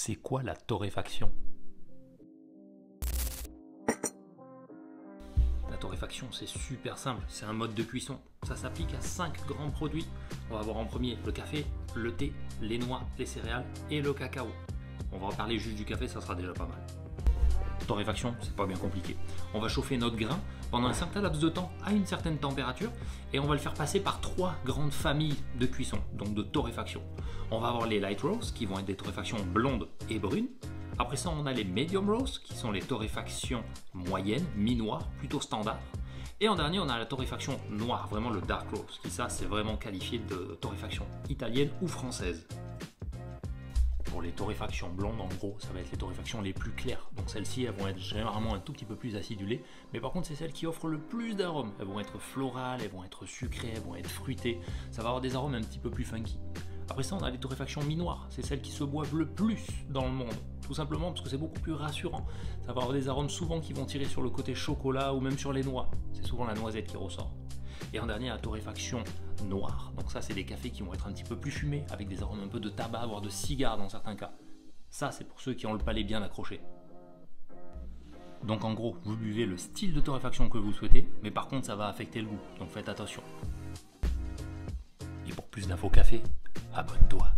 C'est quoi la torréfaction? La torréfaction, c'est super simple, c'est un mode de cuisson. Ça s'applique à 5 grands produits. On va avoir en premier le café, le thé, les noix, les céréales et le cacao. On va en parler juste du café, ça sera déjà pas mal. Torréfaction, c'est pas bien compliqué. On va chauffer notre grain pendant un certain laps de temps à une certaine température et on va le faire passer par 3 grandes familles de cuisson, donc de torréfaction. On va avoir les light roast qui vont être des torréfactions blondes et brunes. Après ça, on a les medium roast qui sont les torréfactions moyennes, mi-noires, plutôt standard. Et en dernier, on a la torréfaction noire, vraiment le dark roast, qui ça, c'est vraiment qualifié de torréfaction italienne ou française. Pour les torréfactions blondes, en gros, ça va être les torréfactions les plus claires. Donc celles-ci, elles vont être généralement un tout petit peu plus acidulées. Mais par contre, c'est celles qui offrent le plus d'arômes. Elles vont être florales, elles vont être sucrées, elles vont être fruitées. Ça va avoir des arômes un petit peu plus funky. Après ça, on a les torréfactions mi-noires. C'est celles qui se boivent le plus dans le monde. Tout simplement parce que c'est beaucoup plus rassurant. Ça va avoir des arômes souvent qui vont tirer sur le côté chocolat ou même sur les noix. C'est souvent la noisette qui ressort. Et en dernier, la torréfaction noire. Donc ça, c'est des cafés qui vont être un petit peu plus fumés, avec des arômes un peu de tabac, voire de cigare dans certains cas. Ça, c'est pour ceux qui ont le palais bien accroché. Donc en gros, vous buvez le style de torréfaction que vous souhaitez, mais par contre, ça va affecter le goût. Donc faites attention. Et pour plus d'infos café, abonne-toi.